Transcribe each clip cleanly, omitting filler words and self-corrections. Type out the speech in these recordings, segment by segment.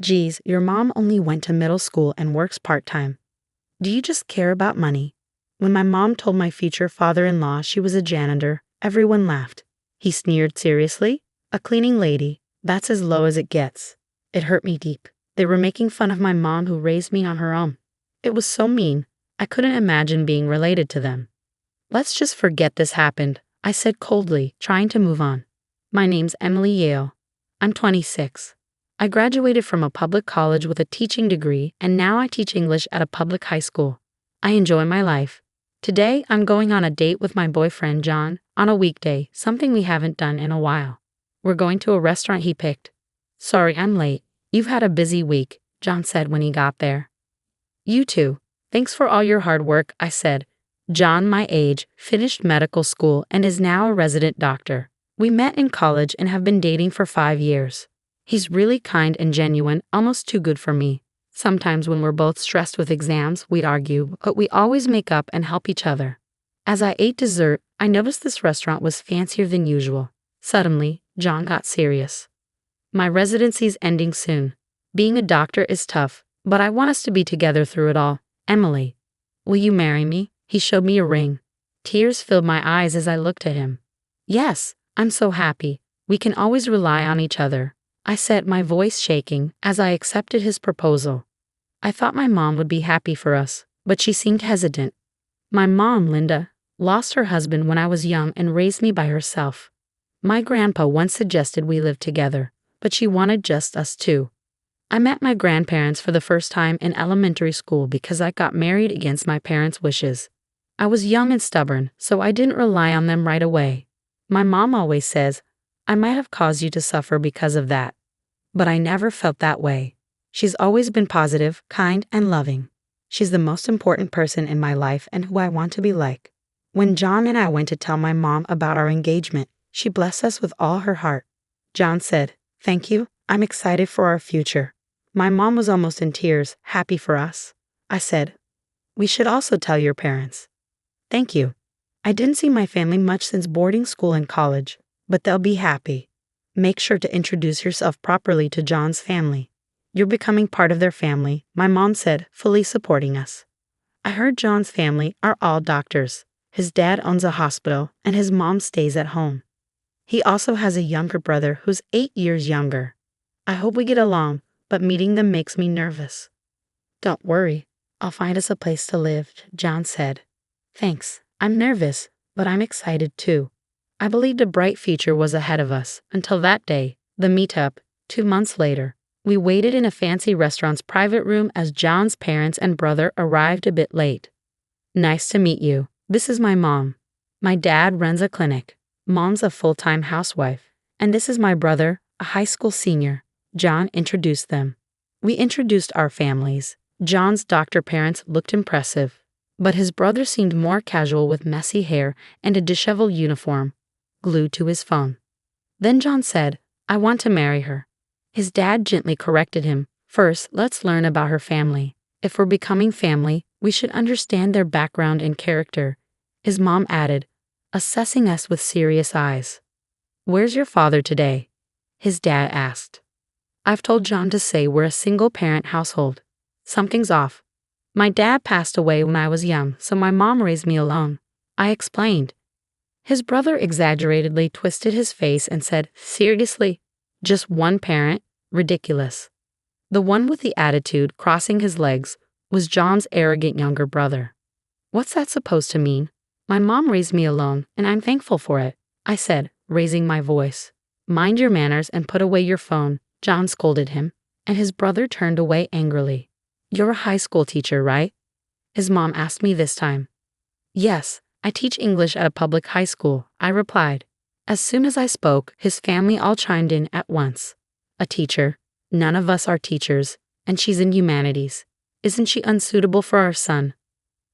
Geez, your mom only went to middle school and works part-time. Do you just care about money? When my mom told my future father-in-law she was a janitor, everyone laughed. He sneered seriously. A cleaning lady, that's as low as it gets. It hurt me deep. They were making fun of my mom who raised me on her own. It was so mean. I couldn't imagine being related to them. Let's just forget this happened, I said coldly, trying to move on. My name's Emily Yale. I'm 26. I graduated from a public college with a teaching degree, and now I teach English at a public high school. I enjoy my life. Today, I'm going on a date with my boyfriend, John, on a weekday, something we haven't done in a while. We're going to a restaurant he picked. Sorry, I'm late. You've had a busy week, John said when he got there. You too. Thanks for all your hard work, I said. John, my age, finished medical school and is now a resident doctor. We met in college and have been dating for 5 years. He's really kind and genuine, almost too good for me. Sometimes when we're both stressed with exams, we'd argue, but we always make up and help each other. As I ate dessert, I noticed this restaurant was fancier than usual. Suddenly, John got serious. My residency's ending soon. Being a doctor is tough, but I want us to be together through it all. Emily, will you marry me? He showed me a ring. Tears filled my eyes as I looked at him. Yes, I'm so happy. We can always rely on each other, I said, my voice shaking as I accepted his proposal. I thought my mom would be happy for us, but she seemed hesitant. My mom, Linda, lost her husband when I was young and raised me by herself. My grandpa once suggested we live together, but she wanted just us two. I met my grandparents for the first time in elementary school because I got married against my parents' wishes. I was young and stubborn, so I didn't rely on them right away. My mom always says, I might have caused you to suffer because of that. But I never felt that way. She's always been positive, kind, and loving. She's the most important person in my life and who I want to be like. When John and I went to tell my mom about our engagement, she blessed us with all her heart. John said, "Thank you, I'm excited for our future." My mom was almost in tears, happy for us. I said, "We should also tell your parents." "Thank you. I didn't see my family much since boarding school and college, but they'll be happy. Make sure to introduce yourself properly to John's family. You're becoming part of their family," my mom said, fully supporting us. I heard John's family are all doctors. His dad owns a hospital, and his mom stays at home. He also has a younger brother who's 8 years younger. I hope we get along, but meeting them makes me nervous. "Don't worry, I'll find us a place to live," John said. "Thanks. I'm nervous, but I'm excited too." I believed a bright future was ahead of us until that day, the meetup, 2 months later. We waited in a fancy restaurant's private room as John's parents and brother arrived a bit late. "Nice to meet you. This is my mom. My dad runs a clinic. Mom's a full-time housewife. And this is my brother, a high school senior." John introduced them. We introduced our families. John's doctor parents looked impressive, but his brother seemed more casual with messy hair and a disheveled uniform, glued to his phone. Then John said, "I want to marry her." His dad gently corrected him. "First, let's learn about her family. If we're becoming family, we should understand their background and character," his mom added, assessing us with serious eyes. "Where's your father today?" his dad asked. I've told John to say we're a single-parent household. Something's off. My dad passed away when I was young, so my mom raised me alone, I explained. His brother exaggeratedly twisted his face and said, "Seriously? Just one parent? Ridiculous." The one with the attitude crossing his legs was John's arrogant younger brother. "What's that supposed to mean? My mom raised me alone, and I'm thankful for it," I said, raising my voice. "Mind your manners and put away your phone," John scolded him, and his brother turned away angrily. "You're a high school teacher, right?" his mom asked me this time. "Yes, I teach English at a public high school," I replied. As soon as I spoke, his family all chimed in at once. "A teacher? None of us are teachers, and she's in humanities. Isn't she unsuitable for our son?"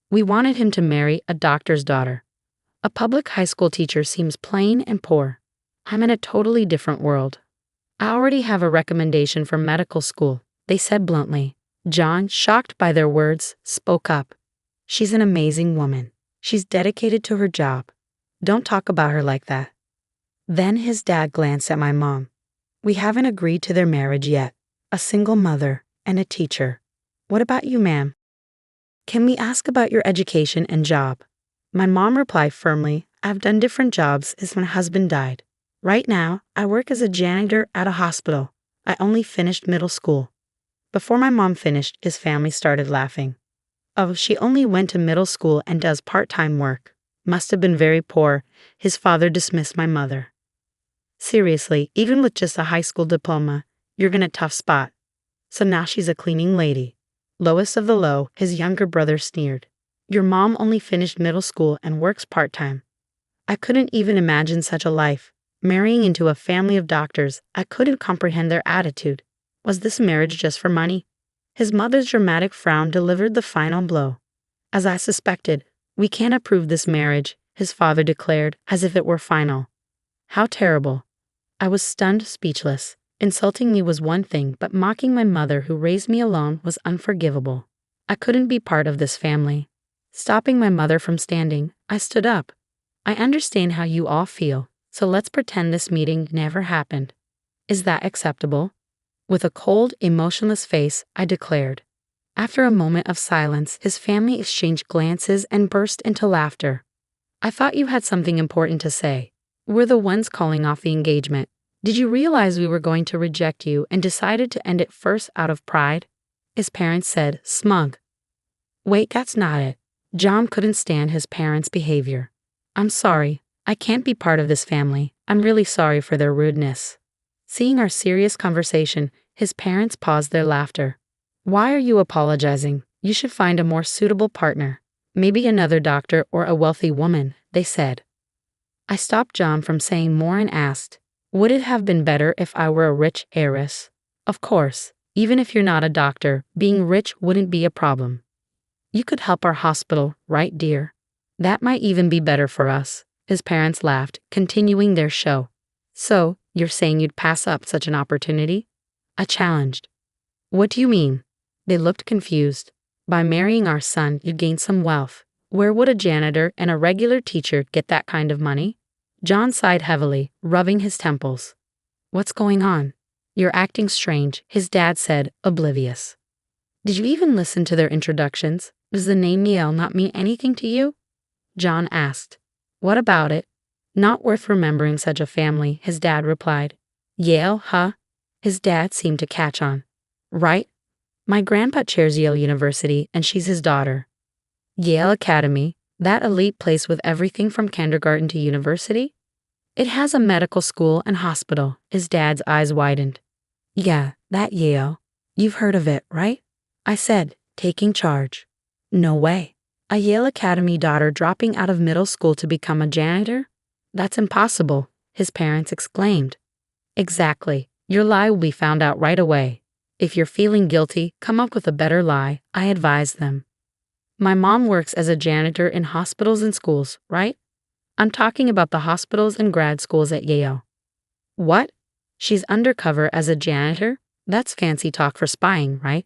We wanted him to marry a doctor's daughter. A public high school teacher seems plain and poor. I'm in a totally different world. "I already have a recommendation for medical school," they said bluntly. John, shocked by their words, spoke up. "She's an amazing woman. She's dedicated to her job. Don't talk about her like that." Then his dad glanced at my mom. "We haven't agreed to their marriage yet. a single mother, and a teacher. What about you, ma'am? Can we ask about your education and job? My mom replied firmly, I've done different jobs since my husband died. Right now, I work as a janitor at a hospital. I only finished middle school. Before my mom finished, his family started laughing. Oh, she only went to middle school and does part-time work. Must have been very poor. His father dismissed my mother. Seriously, even with just a high school diploma, you're in a tough spot. So now she's a cleaning lady. Lowest of the low, his younger brother sneered. Your mom only finished middle school and works part-time. I couldn't even imagine such a life. Marrying into a family of doctors, I couldn't comprehend their attitude. Was this marriage just for money? His mother's dramatic frown delivered the final blow. As I suspected, we can't approve this marriage, his father declared, as if it were final. How terrible. I was stunned, speechless. Insulting me was one thing, but mocking my mother who raised me alone was unforgivable. I couldn't be part of this family. Stopping my mother from standing, I stood up. I understand how you all feel, so let's pretend this meeting never happened. Is that acceptable? With a cold, emotionless face, I declared. After a moment of silence, his family exchanged glances and burst into laughter. I thought you had something important to say. We're the ones calling off the engagement. Did you realize we were going to reject you and decided to end it first out of pride? His parents said, smug. Wait, that's not it. John couldn't stand his parents' behavior. I'm sorry. I can't be part of this family. I'm really sorry for their rudeness. Seeing our serious conversation, his parents paused their laughter. Why are you apologizing? You should find a more suitable partner. Maybe another doctor or a wealthy woman, they said. I stopped John from saying more and asked, would it have been better if I were a rich heiress? Of course, even if you're not a doctor, being rich wouldn't be a problem. You could help our hospital, right, dear? That might even be better for us. His parents laughed, continuing their show. So, you're saying you'd pass up such an opportunity? I challenged. What do you mean? They looked confused. By marrying our son, you'd gain some wealth. Where would a janitor and a regular teacher get that kind of money? John sighed heavily, rubbing his temples. What's going on? You're acting strange, his dad said, oblivious. Did you even listen to their introductions? Does the name Yale not mean anything to you? John asked. What about it? Not worth remembering such a family, his dad replied. Yale, huh? His dad seemed to catch on. Right? My grandpa chairs Yale University, and she's his daughter. Yale Academy, that elite place with everything from kindergarten to university? It has a medical school and hospital. His dad's eyes widened. Yeah, that Yale. You've heard of it, right? I said, taking charge. No way. A Yale Academy daughter dropping out of middle school to become a janitor? That's impossible, his parents exclaimed. Exactly. Your lie will be found out right away. If you're feeling guilty, come up with a better lie, I advised them. My mom works as a janitor in hospitals and schools, right? I'm talking about the hospitals and grad schools at Yale. What? She's undercover as a janitor? That's fancy talk for spying, right?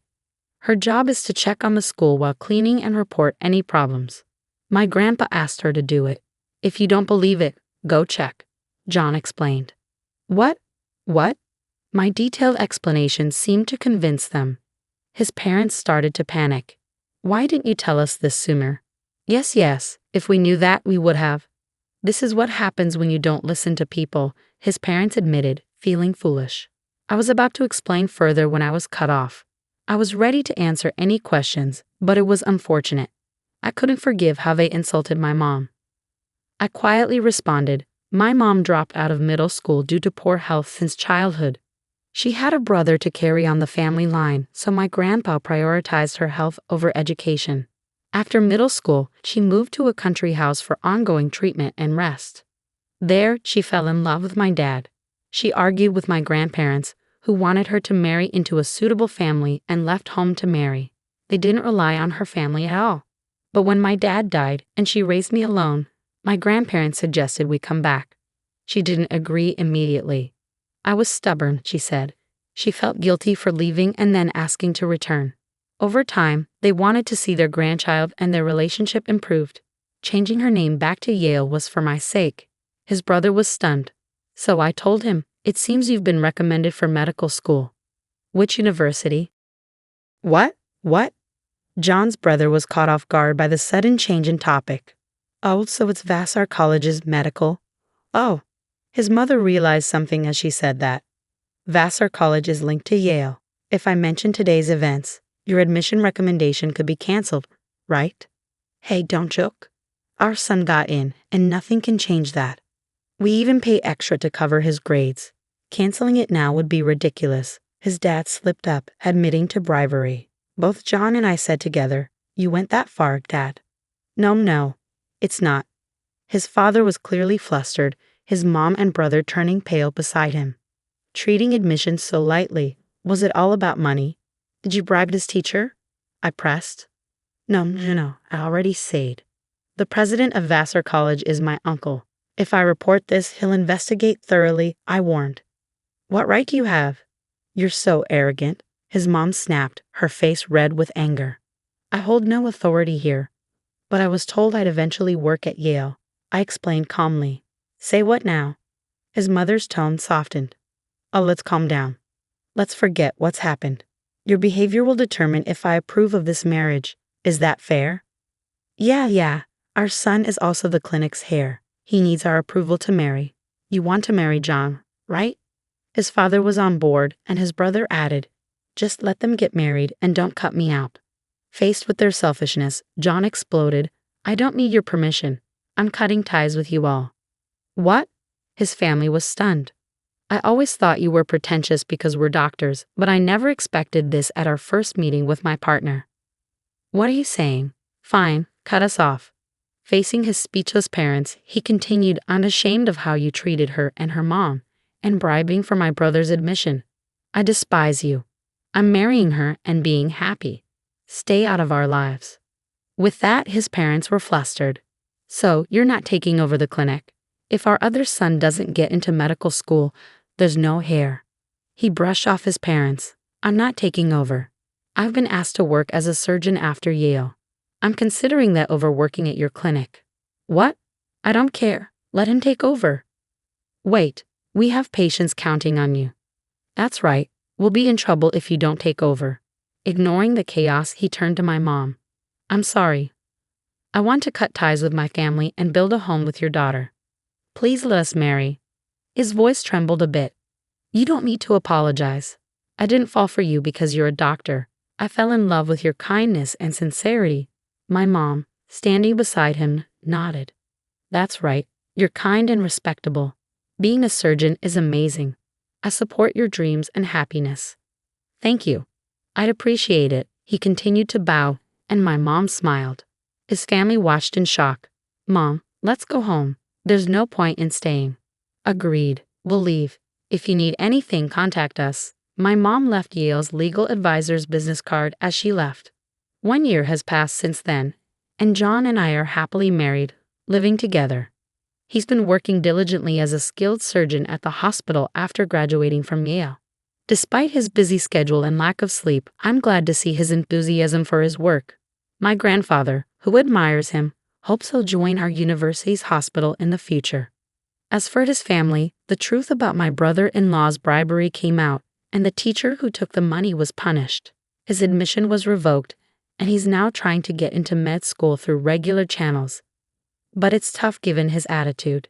Her job is to check on the school while cleaning and report any problems. My grandpa asked her to do it. If you don't believe it, go check, John explained. What? What? My detailed explanation seemed to convince them. His parents started to panic. Why didn't you tell us this sooner? Yes, if we knew that, we would have. This is what happens when you don't listen to people, his parents admitted, feeling foolish. I was about to explain further when I was cut off. I was ready to answer any questions, but it was unfortunate. I couldn't forgive how they insulted my mom. I quietly responded, my mom dropped out of middle school due to poor health since childhood. She had a brother to carry on the family line, so my grandpa prioritized her health over education. After middle school, she moved to a country house for ongoing treatment and rest. There, she fell in love with my dad. She argued with my grandparents, who wanted her to marry into a suitable family and left home to marry. They didn't rely on her family at all. But when my dad died and she raised me alone, my grandparents suggested we come back. She didn't agree immediately. I was stubborn, she said. She felt guilty for leaving and then asking to return. Over time, they wanted to see their grandchild and their relationship improved. Changing her name back to Yale was for my sake. His brother was stunned. So I told him, it seems you've been recommended for medical school. Which university? What? What? John's brother was caught off guard by the sudden change in topic. Oh, so it's Vassar College's medical? Oh. His mother realized something as she said that. Vassar College is linked to Yale. If I mention today's events, your admission recommendation could be canceled, right? Hey, don't joke. Our son got in, and nothing can change that. We even pay extra to cover his grades. Canceling it now would be ridiculous. His dad slipped up, admitting to bribery. Both John and I said together, "You went that far, Dad." No, it's not. His father was clearly flustered, his mom and brother turning pale beside him. Treating admissions so lightly, was it all about money? Did you bribe his teacher? I pressed. No, I already said. The president of Vassar College is my uncle. If I report this, he'll investigate thoroughly, I warned. What right do you have? You're so arrogant, his mom snapped, her face red with anger. I hold no authority here, but I was told I'd eventually work at Yale. I explained calmly. Say what now? His mother's tone softened. Oh, let's calm down. Let's forget what's happened. Your behavior will determine if I approve of this marriage. Is that fair? Yeah. Our son is also the clinic's heir. He needs our approval to marry. You want to marry John, right? His father was on board, and his brother added, just let them get married and don't cut me out. Faced with their selfishness, John exploded. I don't need your permission. I'm cutting ties with you all. What? His family was stunned. I always thought you were pretentious because we're doctors, but I never expected this at our first meeting with my partner. What are you saying? Fine, cut us off. Facing his speechless parents, he continued, unashamed of how you treated her and her mom, and bribing for my brother's admission. I despise you. I'm marrying her and being happy. Stay out of our lives. With that, his parents were flustered. So, you're not taking over the clinic. If our other son doesn't get into medical school, there's no heir. He brushed off his parents. I'm not taking over. I've been asked to work as a surgeon after Yale. I'm considering that over working at your clinic. What? I don't care. Let him take over. Wait, we have patients counting on you. That's right. We'll be in trouble if you don't take over. Ignoring the chaos, he turned to my mom. I'm sorry. I want to cut ties with my family and build a home with your daughter. Please let us marry. His voice trembled a bit. You don't need to apologize. I didn't fall for you because you're a doctor. I fell in love with your kindness and sincerity. My mom, standing beside him, nodded. That's right. You're kind and respectable. Being a surgeon is amazing. I support your dreams and happiness. Thank you. I'd appreciate it. He continued to bow, and my mom smiled. His family watched in shock. Mom, let's go home. There's no point in staying. Agreed. We'll leave. If you need anything, contact us. My mom left Yale's legal advisor's business card as she left. 1 year has passed since then, and John and I are happily married, living together. He's been working diligently as a skilled surgeon at the hospital after graduating from Yale. Despite his busy schedule and lack of sleep, I'm glad to see his enthusiasm for his work. My grandfather, who admires him, hopes he'll join our university's hospital in the future. As for his family, the truth about my brother-in-law's bribery came out, and the teacher who took the money was punished. His admission was revoked, and he's now trying to get into med school through regular channels. But it's tough given his attitude.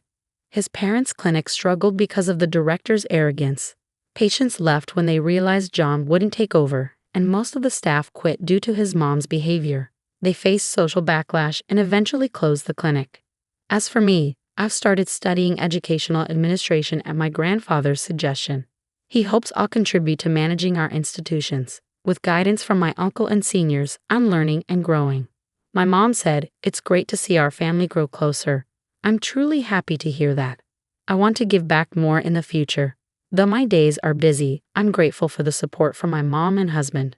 His parents' clinic struggled because of the director's arrogance. Patients left when they realized John wouldn't take over, and most of the staff quit due to his mom's behavior. They faced social backlash and eventually closed the clinic. As for me, I've started studying educational administration at my grandfather's suggestion. He hopes I'll contribute to managing our institutions. With guidance from my uncle and seniors, I'm learning and growing. My mom said, it's great to see our family grow closer. I'm truly happy to hear that. I want to give back more in the future. Though my days are busy, I'm grateful for the support from my mom and husband.